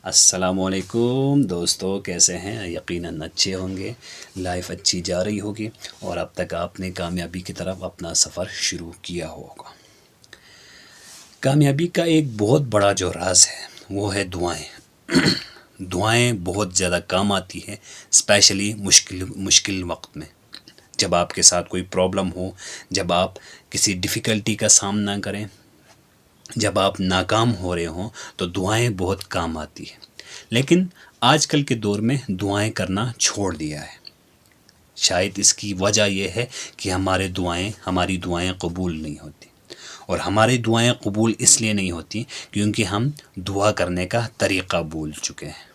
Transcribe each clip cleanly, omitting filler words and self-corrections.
السلام علیکم دوستو، کیسے ہیں؟ یقیناً اچھے ہوں گے، لائف اچھی جا رہی ہوگی اور اب تک آپ نے کامیابی کی طرف اپنا سفر شروع کیا ہوگا۔ کامیابی کا ایک بہت بڑا جو راز ہے وہ ہے دعائیں۔ دعائیں بہت زیادہ کام آتی ہیں، اسپیشلی مشکل وقت میں، جب آپ کے ساتھ کوئی پرابلم ہو، جب آپ کسی ڈیفیکلٹی کا سامنا کریں، جب آپ ناکام ہو رہے ہوں تو دعائیں بہت کام آتی ہیں۔ لیکن آج کل کے دور میں دعائیں کرنا چھوڑ دیا ہے۔ شاید اس کی وجہ یہ ہے کہ ہماری دعائیں قبول نہیں ہوتی، اور ہماری دعائیں قبول اس لیے نہیں ہوتی کیونکہ ہم دعا کرنے کا طریقہ بھول چکے ہیں۔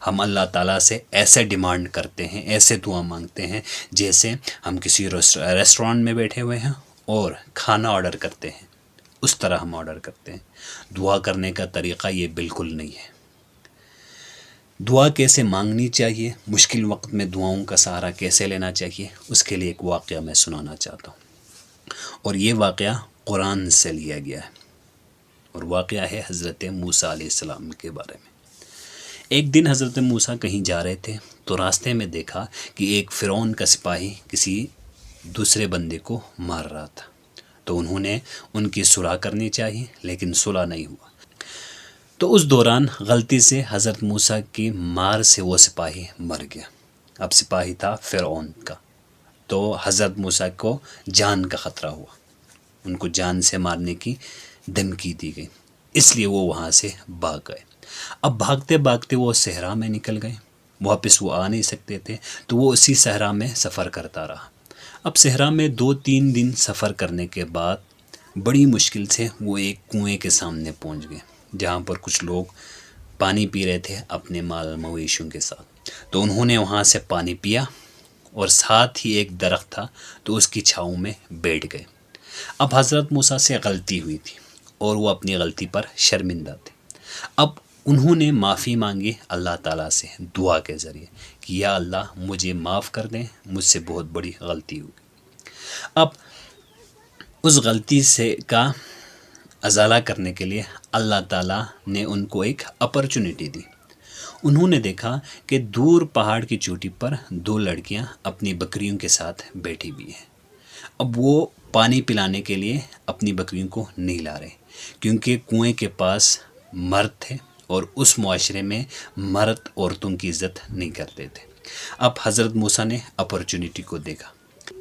ہم اللہ تعالیٰ سے ایسے ڈیمانڈ کرتے ہیں، ایسے دعا مانگتے ہیں جیسے ہم کسی ریسٹورانٹ میں بیٹھے ہوئے ہیں اور کھانا آرڈر کرتے ہیں، اس طرح ہم آرڈر کرتے ہیں۔ دعا کرنے کا طریقہ یہ بالکل نہیں ہے۔ دعا کیسے مانگنی چاہیے، مشکل وقت میں دعاؤں کا سہارا کیسے لینا چاہیے، اس کے لیے ایک واقعہ میں سنانا چاہتا ہوں، اور یہ واقعہ قرآن سے لیا گیا ہے، اور واقعہ ہے حضرت موسیٰ علیہ السلام کے بارے میں۔ ایک دن حضرت موسیٰ کہیں جا رہے تھے تو راستے میں دیکھا کہ ایک فرعون کا سپاہی کسی دوسرے بندے کو مار رہا تھا، تو انہوں نے ان کی صلح کرنی چاہیے، لیکن صلح نہیں ہوا۔ تو اس دوران غلطی سے حضرت موسیٰ کی مار سے وہ سپاہی مر گیا۔ اب سپاہی تھا فرعون کا، تو حضرت موسیٰ کو جان کا خطرہ ہوا، ان کو جان سے مارنے کی دھمکی دی گئی، اس لیے وہ وہاں سے بھاگ گئے۔ اب بھاگتے بھاگتے وہ صحرا میں نکل گئے، واپس وہ آ نہیں سکتے تھے، تو وہ اسی صحرا میں سفر کرتا رہا۔ اب صحرا میں 2-3 دن سفر کرنے کے بعد بڑی مشکل سے وہ ایک کنویں کے سامنے پہنچ گئے، جہاں پر کچھ لوگ پانی پی رہے تھے اپنے مال مویشیوں کے ساتھ۔ تو انہوں نے وہاں سے پانی پیا، اور ساتھ ہی ایک درخت تھا تو اس کی چھاؤں میں بیٹھ گئے۔ اب حضرت موسیٰ سے غلطی ہوئی تھی اور وہ اپنی غلطی پر شرمندہ تھے۔ اب انہوں نے معافی مانگی اللہ تعالیٰ سے دعا کے ذریعے کہ یا اللہ مجھے معاف کر دیں، مجھ سے بہت بڑی غلطی ہوگی۔ اب اس غلطی کا ازالہ کرنے کے لیے اللہ تعالیٰ نے ان کو ایک اپرچونٹی دی۔ انہوں نے دیکھا کہ دور پہاڑ کی چوٹی پر 2 لڑکیاں اپنی بکریوں کے ساتھ بیٹھی ہوئی ہیں۔ اب وہ پانی پلانے کے لیے اپنی بکریوں کو نہیں لا رہے، کیونکہ کنویں کے پاس مرد تھے اور اس معاشرے میں مرد عورتوں کی عزت نہیں کرتے تھے۔ اب حضرت موسیٰ نے اپرچونٹی کو دیکھا،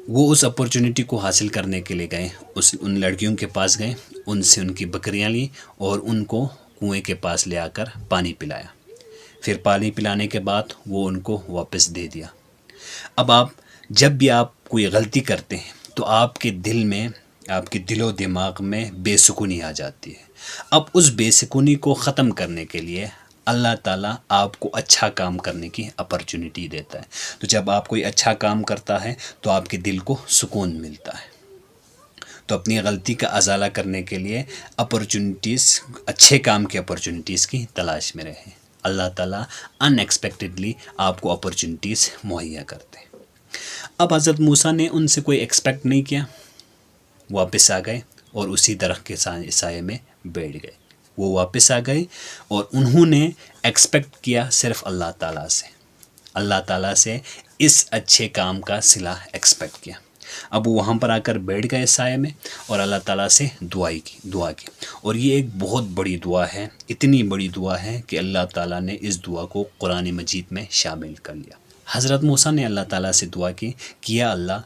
وہ اس اپرچونٹی کو حاصل کرنے کے لیے گئے، ان لڑکیوں کے پاس گئے، ان سے ان کی بکریاں لیں اور ان کو کنویں کے پاس لے آ کر پانی پلایا۔ پھر پانی پلانے کے بعد وہ ان کو واپس دے دیا۔ اب جب بھی آپ کوئی غلطی کرتے ہیں تو آپ کے دل و دماغ میں بے سکونی آ جاتی ہے۔ اب اس بے سکونی کو ختم کرنے کے لیے اللہ تعالیٰ آپ کو اچھا کام کرنے کی اپرچونٹی دیتا ہے۔ تو جب آپ کوئی اچھا کام کرتا ہے تو آپ کے دل کو سکون ملتا ہے۔ تو اپنی غلطی کا ازالہ کرنے کے لیے اچھے کام کی اپرچونٹیز کی تلاش میں رہیں۔ اللہ تعالیٰ ان ایکسپیکٹڈلی آپ کو اپرچونٹیز مہیا کرتے ہیں۔ اب حضرت موسیٰ نے ان سے کوئی ایکسپیکٹ نہیں کیا، واپس آ گئے اور اسی درخت کے سائے میں بیٹھ گئے۔ وہ واپس آ گئے اور انہوں نے ایکسپیکٹ کیا صرف اللہ تعالیٰ سے، اللہ تعالیٰ سے اس اچھے کام کا صلہ ایکسپیکٹ کیا۔ اب وہ وہاں پر آ کر بیٹھ گئے سائے میں اور اللہ تعالیٰ سے دعا کی، اور یہ ایک بہت بڑی دعا ہے، اتنی بڑی دعا ہے کہ اللہ تعالیٰ نے اس دعا کو قرآن مجید میں شامل کر لیا۔ حضرت موسیٰ نے اللہ تعالیٰ سے دعا کی کہ یا اللہ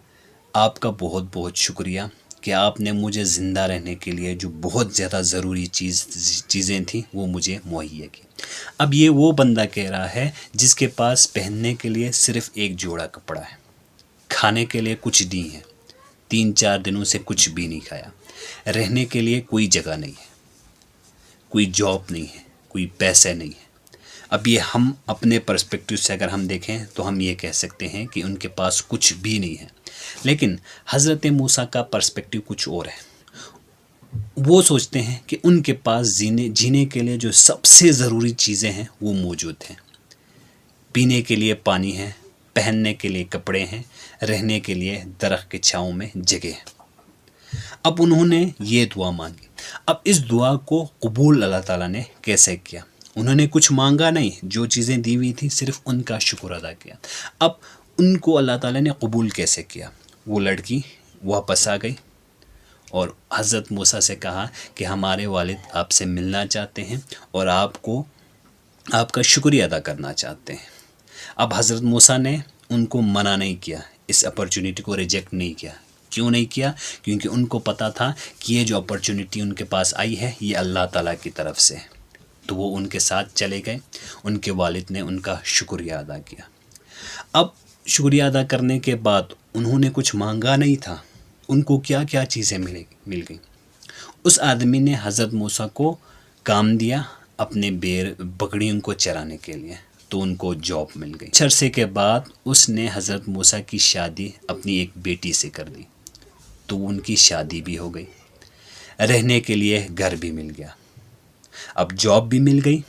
آپ کا بہت بہت شکریہ کہ آپ نے مجھے زندہ رہنے کے لیے جو بہت زیادہ ضروری چیزیں تھیں وہ مجھے مہیا کی۔ اب یہ وہ بندہ کہہ رہا ہے جس کے پاس پہننے کے لیے صرف ایک جوڑا کپڑا ہے، کھانے کے لیے کچھ نہیں ہے، 3-4 دنوں سے کچھ بھی نہیں کھایا، رہنے کے لیے کوئی جگہ نہیں ہے، کوئی جاب نہیں ہے، کوئی پیسے نہیں ہے۔ اب یہ ہم اپنے پرسپیکٹیو سے اگر ہم دیکھیں تو ہم یہ کہہ سکتے ہیں کہ ان کے پاس کچھ بھی نہیں ہے، لیکن حضرت موسیٰ کا پرسپیکٹیو کچھ اور ہے۔ وہ سوچتے ہیں کہ ان کے پاس جینے کے لیے جو سب سے ضروری چیزیں ہیں وہ موجود ہیں، پینے کے لیے پانی ہے، پہننے کے لیے کپڑے ہیں، رہنے کے لیے درخت کے چھاؤں میں جگہ ہے۔ اب انہوں نے یہ دعا مانگی۔ اب اس دعا کو قبول اللہ تعالیٰ نے کیسے کیا؟ انہوں نے کچھ مانگا نہیں، جو چیزیں دی ہوئی تھیں صرف ان کا شکر ادا کیا۔ اب ان کو اللہ تعالیٰ نے قبول کیسے کیا؟ وہ لڑکی واپس آ گئی اور حضرت موسیٰ سے کہا کہ ہمارے والد آپ سے ملنا چاہتے ہیں اور آپ کا شکریہ ادا کرنا چاہتے ہیں۔ اب حضرت موسیٰ نے ان کو منع نہیں کیا، اس اپرچونٹی کو ریجیکٹ نہیں کیا۔ کیوں نہیں کیا؟ کیونکہ ان کو پتہ تھا کہ یہ جو اپرچونٹی ان کے پاس آئی ہے یہ اللہ تعالیٰ کی طرف سے، تو وہ ان کے ساتھ چلے گئے۔ ان کے والد نے ان کا شکریہ ادا کیا۔ اب شکریہ ادا کرنے کے بعد انہوں نے کچھ مانگا نہیں تھا، ان کو کیا کیا چیزیں مل گئیں۔ اس آدمی نے حضرت موسیٰ کو کام دیا اپنے بکریوں کو چرانے کے لیے، تو ان کو جاب مل گئی۔ کچھ عرصے کے بعد اس نے حضرت موسیٰ کی شادی اپنی ایک بیٹی سے کر دی، تو ان کی شادی بھی ہو گئی، رہنے کے لیے گھر بھی مل گیا۔ اب جاب بھی مل گئی،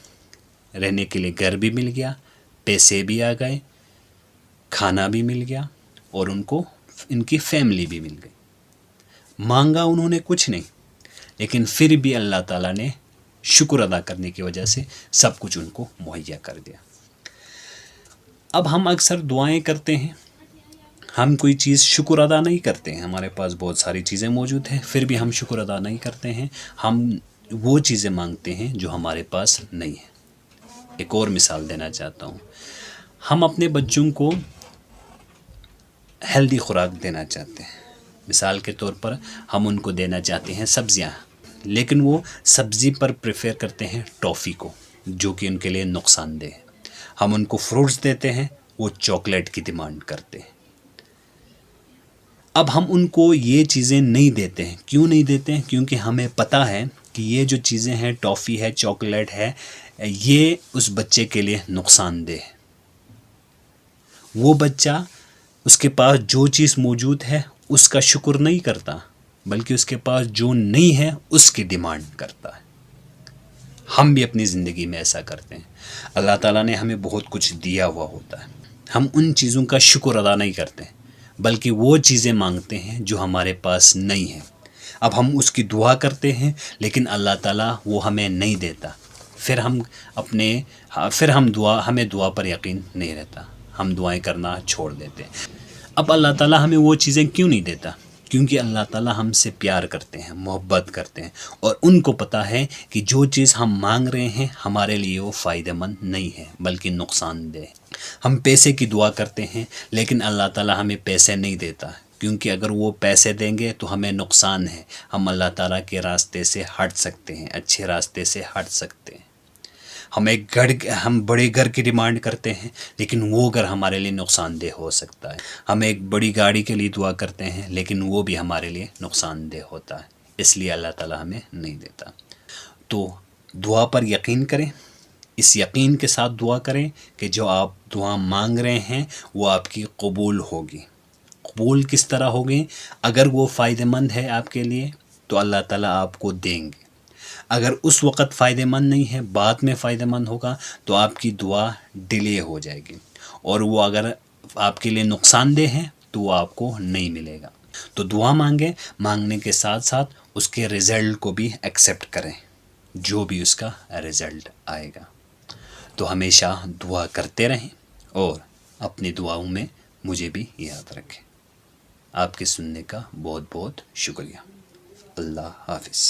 رہنے کے لیے گھر بھی مل گیا، پیسے بھی آ گئے، کھانا بھی مل گیا، اور ان کی فیملی بھی مل گئی۔ مانگا انہوں نے کچھ نہیں، لیکن پھر بھی اللہ تعالیٰ نے شکر ادا کرنے کی وجہ سے سب کچھ ان کو مہیا کر دیا۔ اب ہم اکثر دعائیں کرتے ہیں، ہم کوئی چیز شکر ادا نہیں کرتے ہیں، ہمارے پاس بہت ساری چیزیں موجود ہیں، پھر بھی ہم شکر ادا نہیں کرتے ہیں، ہم وہ چیزیں مانگتے ہیں جو ہمارے پاس نہیں ہیں۔ ایک اور مثال دینا چاہتا ہوں، ہم اپنے بچوں کو ہیلدی خوراک دینا چاہتے ہیں، مثال کے طور پر ہم ان کو دینا چاہتے ہیں سبزیاں، لیکن وہ سبزی پر پریفر کرتے ہیں ٹافی کو، جو کہ ان کے لیے نقصان دہ ہے۔ ہم ان کو فروٹس دیتے ہیں، وہ چاکلیٹ کی ڈیمانڈ کرتے ہیں۔ اب ہم ان کو یہ چیزیں نہیں دیتے ہیں، کیوں نہیں دیتے ہیں؟ کیونکہ ہمیں پتہ ہے کہ یہ جو چیزیں ہیں، ٹافی ہے، چاکلیٹ ہے، یہ اس بچے کے لیے نقصان دہ ہے۔ وہ بچہ، اس کے پاس جو چیز موجود ہے اس کا شکر نہیں کرتا، بلکہ اس کے پاس جو نہیں ہے اس کی ڈیمانڈ کرتا ہے۔ ہم بھی اپنی زندگی میں ایسا کرتے ہیں۔ اللہ تعالیٰ نے ہمیں بہت کچھ دیا ہوا ہوتا ہے، ہم ان چیزوں کا شکر ادا نہیں کرتے، بلکہ وہ چیزیں مانگتے ہیں جو ہمارے پاس نہیں ہیں۔ اب ہم اس کی دعا کرتے ہیں، لیکن اللہ تعالیٰ وہ ہمیں نہیں دیتا، ہمیں دعا پر یقین نہیں رہتا، ہم دعائیں کرنا چھوڑ دیتے ہیں۔ اب اللہ تعالیٰ ہمیں وہ چیزیں کیوں نہیں دیتا؟ کیونکہ اللہ تعالیٰ ہم سے پیار کرتے ہیں، محبت کرتے ہیں، اور ان کو پتہ ہے کہ جو چیز ہم مانگ رہے ہیں ہمارے لیے وہ فائدہ مند نہیں ہے بلکہ نقصان دہ ہے۔ ہم پیسے کی دعا کرتے ہیں، لیکن اللہ تعالیٰ ہمیں پیسے نہیں دیتا، کیونکہ اگر وہ پیسے دیں گے تو ہمیں نقصان ہے، ہم اللہ تعالیٰ کے راستے سے ہٹ سکتے ہیں، اچھے راستے سے ہٹ سکتے ہیں۔ ہم بڑے گھر کی ڈیمانڈ کرتے ہیں، لیکن وہ گھر ہمارے لیے نقصان دہ ہو سکتا ہے۔ ہم ایک بڑی گاڑی کے لیے دعا کرتے ہیں، لیکن وہ بھی ہمارے لیے نقصان دہ ہوتا ہے، اس لیے اللہ تعالیٰ ہمیں نہیں دیتا۔ تو دعا پر یقین کریں، اس یقین کے ساتھ دعا کریں کہ جو آپ دعا مانگ رہے ہیں وہ آپ کی قبول ہوگی۔ قبول کس طرح ہوگی؟ اگر وہ فائدہ مند ہے آپ کے لیے تو اللہ تعالیٰ آپ کو دیں گے، اگر اس وقت فائدہ مند نہیں ہے، بعد میں فائدہ مند ہوگا تو آپ کی دعا ڈیلے ہو جائے گی، اور وہ اگر آپ کے لیے نقصان دہ ہے تو وہ آپ کو نہیں ملے گا۔ تو دعا مانگنے کے ساتھ ساتھ اس کے رزلٹ کو بھی ایکسیپٹ کریں، جو بھی اس کا رزلٹ آئے گا۔ تو ہمیشہ دعا کرتے رہیں اور اپنی دعاؤں میں مجھے بھی یاد رکھیں۔ آپ کے سننے کا بہت بہت شکریہ۔ اللہ حافظ۔